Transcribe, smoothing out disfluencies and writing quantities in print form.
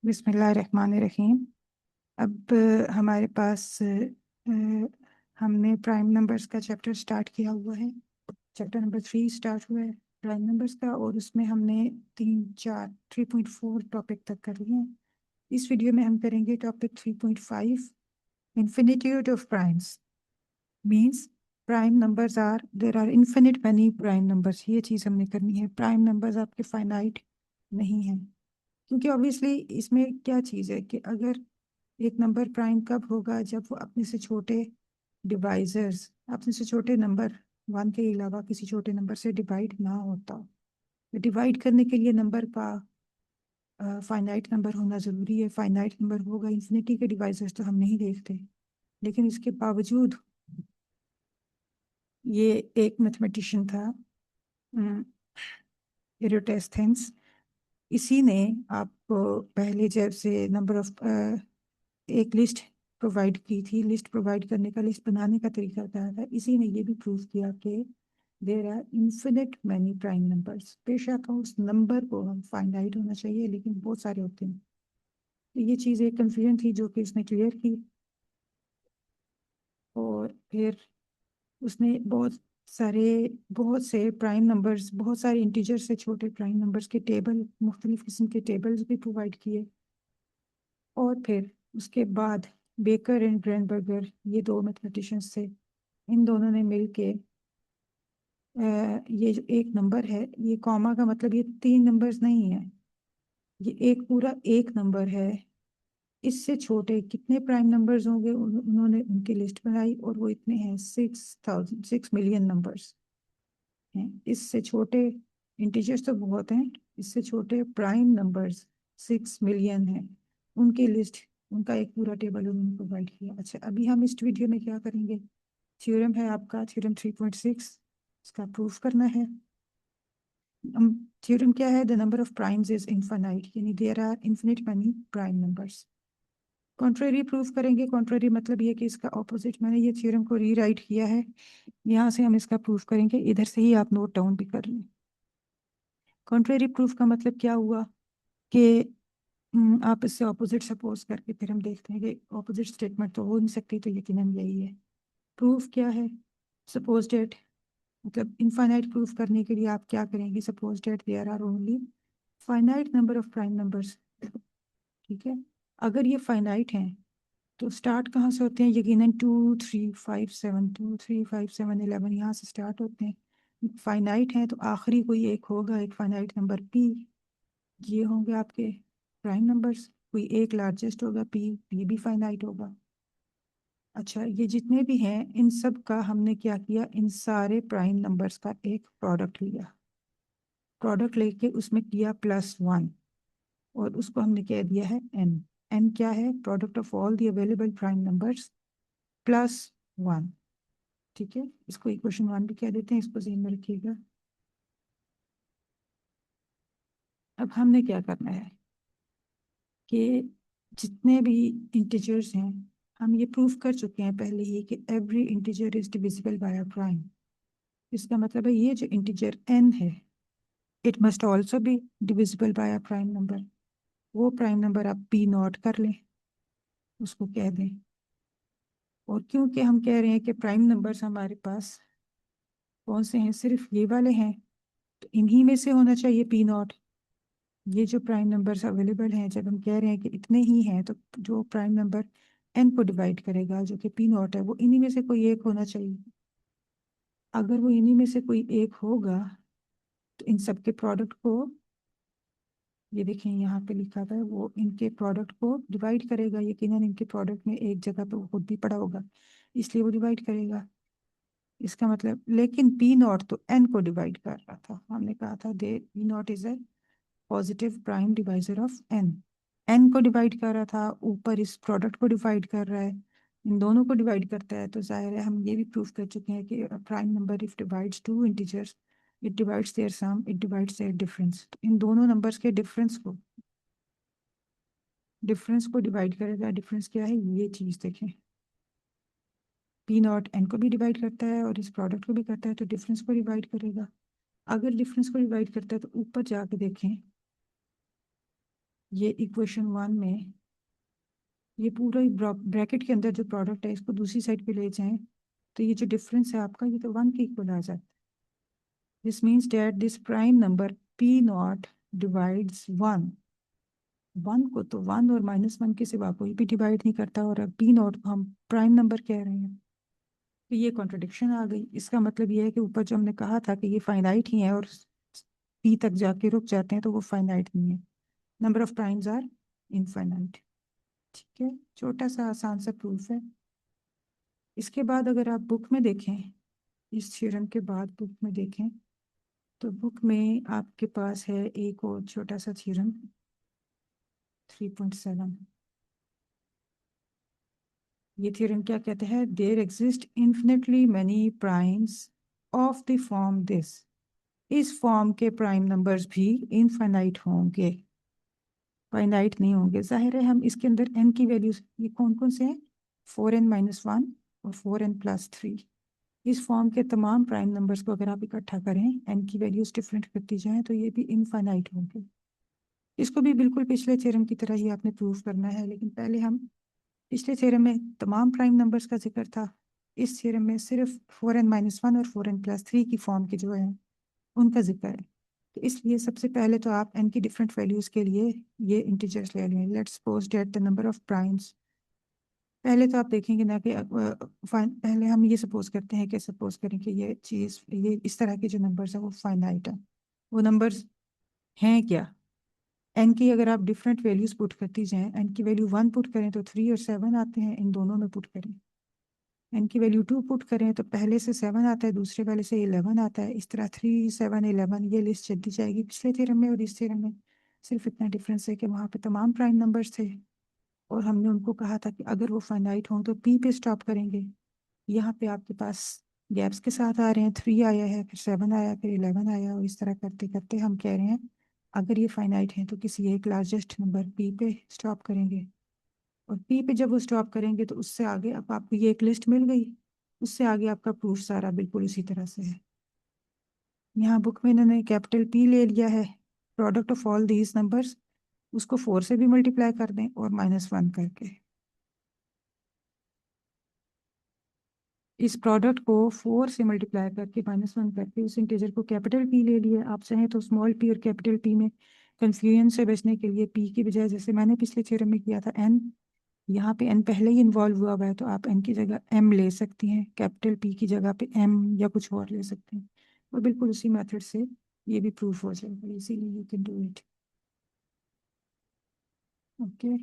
बिस्मिल्लाहिर्रहमानिर्रहीम। अब हमारे पास हमने प्राइम नंबर्स का चैप्टर स्टार्ट किया हुआ है। चैप्टर नंबर 3 स्टार्ट हुआ है प्राइम नंबर्स का, और उसमें हमने 3.4 टॉपिक तक कर लिए हैं। इस वीडियो में हम करेंगे topic 3.5, infinitude of primes. Means prime numbers are, there are infinite many prime numbers. ये चीज़ हमने करनी है। प्राइम नंबर्स आपके फाइनाइट नहीं हैं, क्योंकि ऑब्वियसली इसमें क्या चीज़ है कि अगर एक नंबर प्राइम कब होगा, जब वो अपने से छोटे डिवाइजर्स, अपने से छोटे नंबर 1 के अलावा किसी छोटे नंबर से डिवाइड ना होता। डिवाइड करने के लिए नंबर का फाइनाइट नंबर होना ज़रूरी है। फाइनाइट नंबर होगा, इन्फिनिटी के डिवाइजर्स तो हम नहीं देखते, लेकिन इसके बावजूद ये एक मैथमेटिशियन था, एरिस्टोथेनेस। इसी ने आपको पहले जब से नंबर ऑफ एक लिस्ट प्रोवाइड की थी, लिस्ट प्रोवाइड करने का, लिस्ट बनाने का तरीका बताया था। इसी ने ये भी प्रूव किया कि there are infinite many prime numbers. बेशक उस नंबर को हम फाइनाइट होना चाहिए, लेकिन बहुत सारे होते हैं। तो ये चीज़ एक कंफ्यूजन थी जो कि उसने क्लियर की, और फिर उसने बहुत से प्राइम नंबर्स, बहुत सारे इंटीजर से छोटे प्राइम नंबर्स के टेबल, मुख्तलिफ किस्म के टेबल्स भी प्रोवाइड किए। और फिर उसके बाद बेकर एंड ग्रैनबर्गर, ये दो मैथमेटिशियंस थे, इन दोनों ने मिलके ये जो एक नंबर है, ये कॉमा का मतलब ये 3 नंबर्स नहीं है, ये एक पूरा एक नंबर है। इससे छोटे कितने प्राइम नंबर्स होंगे, उन्होंने उनकी लिस्ट बनाई, और वो इतने हैं 6 मिलियन नंबर्स हैं। इससे छोटे इंटीजर्स तो बहुत हैं, इससे छोटे प्राइम नंबर्स 6 मिलियन हैं। उनकी लिस्ट, उनका एक पूरा टेबल उन्होंने प्रोवाइड किया। अच्छा, अभी हम इस वीडियो में क्या करेंगे, थ्योरम है आपका थ्योरम 3.6, इसका प्रूफ करना है। थ्योरम क्या है, the number of primes is infinite, यानी there are infinite many prime numbers. Contrary proof करेंगे। कॉन्ट्रेरी मतलब ये कि इसका ऑपोजिट। मैंने ये थ्योरम को रीराइट किया है, यहाँ से हम इसका प्रूफ करेंगे, इधर से ही आप नोट डाउन भी कर लें। कॉन्ट्रेरी प्रूफ का मतलब क्या हुआ कि आप इससे ऑपोजिट सपोज करके फिर हम देखते हैं कि ऑपोजिट स्टेटमेंट तो हो नहीं सकती, तो यकीनन यही है। प्रूफ क्या है, सपोज डेट, मतलब इनफाइनाइट प्रूफ करने के लिए आप क्या करेंगे, suppose that there are only finite number of prime numbers. ठीक है, अगर ये फाइनाइट हैं तो स्टार्ट कहाँ से होते हैं, यकीनन 2 3 5 7, 2 3 5 7 11, यहाँ से स्टार्ट होते हैं। फाइनाइट हैं तो आखिरी कोई एक होगा, एक फाइनाइट नंबर पी, ये होंगे आपके प्राइम नंबर्स। कोई एक लार्जेस्ट होगा, पी, पी भी फाइनाइट होगा। अच्छा, ये जितने भी हैं इन सब का हमने क्या किया, इन सारे प्राइम नंबर्स का एक प्रोडक्ट लिया। प्रोडक्ट लेके उसमें किया +1, और उसको हमने कह दिया है n। n क्या है, product of all the available prime numbers +1। ठीक है, इसको इक्वेशन 1 भी कह देते हैं, इसको ध्यान में रखिएगा। अब हमने क्या करना है कि जितने भी इंटीजर्स हैं, हम ये प्रूफ कर चुके हैं पहले ही कि every integer is divisible by a prime. इसका मतलब है ये जो इंटीजर n है, it must also be divisible by a prime number. वो प्राइम नंबर आप p नोट कर लें, उसको कह दें। और क्योंकि हम कह रहे हैं कि प्राइम नंबर्स हमारे पास कौन से हैं, सिर्फ ये वाले हैं, तो इन्हीं में से होना चाहिए p नॉट। ये जो प्राइम नंबर्स अवेलेबल हैं, जब हम कह रहे हैं कि इतने ही हैं, तो जो प्राइम नंबर n को डिवाइड करेगा, जो कि p नॉट है, वो इन्हीं में से कोई एक होना चाहिए। अगर वो इन्हीं में से कोई एक होगा, तो इन सब के प्रोडक्ट को, ये देखें यहाँ पे लिखा हुआ है, वो इनके प्रोडक्ट को डिवाइड करेगा। यकीनन इनके प्रोडक्ट में एक जगह पे वो खुद भी पड़ा होगा, इसलिए वो डिवाइड करेगा। इसका मतलब, लेकिन पी नॉट तो एन को डिवाइड कर रहा था। हमने कहा था they P not is a positive prime divisor of N. N को डिवाइड कर रहा था, ऊपर इस प्रोडक्ट को डिवाइड कर रहा है, इन दोनों को डिवाइड करता है। तो जाहिर है हम ये भी प्रूफ कर चुके हैं कि prime number if divides two integers, it divides their sum, it divides their difference. तो इन दोनों नंबर्स के डिफरेंस को डिवाइड करेगा। डिफरेंस क्या है, ये चीज देखें, पी नॉट एन को भी डिवाइड करता है और इस प्रोडक्ट को भी करता है, तो डिफरेंस को डिवाइड करेगा। अगर डिफरेंस को डिवाइड करता है तो ऊपर जाके देखें, ये इक्वेशन 1 में ये पूरा ब्रैकेट के अंदर जो प्रोडक्ट है इसको दूसरी साइड पे ले जाएं तो ये जो डिफरेंस है आपका ये तो 1 के इक्वल आ जाता है। This means that this prime number P not divides 1। 1 को तो 1 और -1 के सिवा कोई भी डिवाइड नहीं करता, और अब पी नॉट को हम प्राइम नंबर कह रहे हैं। तो ये कॉन्ट्रडिक्शन आ गई। इसका मतलब ये है कि ऊपर जो हमने कहा था कि ये फाइनाइट ही है और पी तक जाके रुक जाते हैं, तो वो फाइनाइट नहीं है। Number of primes are infinite. ठीक है, छोटा सा आसान सा प्रूफ है। इसके बाद अगर आप बुक में देखें, इस थ्योरम के बाद बुक में देखें, तो बुक में आपके पास है एक और छोटा सा थ्योरम 3.7। ये थ्योरम क्या कहते हैं? There exist infinitely many primes of the form this. इस फॉर्म के प्राइम नंबर्स भी इनफाइनाइट होंगे, फाइनाइट नहीं होंगे। जाहिर है हम इसके अंदर n की वैल्यूज ये कौन कौन से हैं? 4n-1 और 4n+3। इस फॉर्म के तमाम प्राइम नंबर्स को अगर आप इकट्ठा करें, n की वैल्यूज डिफरेंट करती जाएं, तो ये भी इनफाइनाइट होंगे। इसको भी बिल्कुल पिछले थ्योरम की तरह ही आपने प्रूव करना है, लेकिन पहले हम पिछले थ्योरम में तमाम प्राइम नंबर्स का जिक्र था, इस थ्योरम में सिर्फ 4n-1 और 4n+3 की फॉर्म के जो है उनका जिक्र है। तो इसलिए सबसे पहले तो आप n की डिफरेंट वैल्यूज के लिए ये इंटीजर्स ले लें। Let's suppose that the number of primes, पहले तो आप देखेंगे ना कि पहले हम ये सपोज करते हैं कि सपोज करें कि ये चीज़, ये इस तरह के जो नंबर्स हैं वो फाइनाइट है। वो नंबर्स हैं क्या? एन की अगर आप डिफरेंट वैल्यूज पुट करती जाएं, एन की वैल्यू 1 पुट करें तो 3 और 7 आते हैं, इन दोनों में पुट करें। एन की वैल्यू 2 पुट करें तो पहले से 7 आता है, दूसरे वाले से 11 आता है। इस तरह 3, 7, 11 ये लिस्ट चलती जाएगी। पिछले थ्योरम में और इस थ्योरम में सिर्फ इतना डिफरेंस है कि वहाँ पे तमाम प्राइम नंबर्स थे और हमने उनको कहा था कि अगर वो फाइनाइट हों तो पी पे स्टॉप करेंगे। यहाँ पे आपके पास गैप्स के साथ आ रहे हैं, 3 आया है, फिर 7 आया, फिर 11 आया, और इस तरह करते करते हम कह रहे हैं अगर ये फाइनाइट है तो किसी एक लार्जेस्ट नंबर पी पे स्टॉप करेंगे। और पी पे जब वो स्टॉप करेंगे तो उससे आगे अब आपको ये एक लिस्ट मिल गई, उससे आगे आपका प्रूफ सारा बिल्कुल उसी तरह से है। यहाँ बुक में इन्होंने कैपिटल पी ले लिया है, product of all these numbers, उसको 4 से भी मल्टीप्लाई कर दें और -1 करके। इस प्रोडक्ट को 4 से मल्टीप्लाई करके -1 करके उस इंटीजर को कैपिटल पी ले लिया। आप चाहें तो स्मॉल पी और कैपिटल पी में कंफ्यूजन से बचने के लिए पी की बजाय, जैसे मैंने पिछले थ्योरम में किया था, एन, यहाँ पे एन पहले ही इन्वॉल्व हुआ हुआ है तो आप एन की जगह एम ले सकती हैं, कैपिटल पी की जगह पे एम या कुछ और ले सकते हैं, और बिल्कुल उसी मेथड से ये भी प्रूफ हो जाएगा। इसीलिए you can do it. Okay.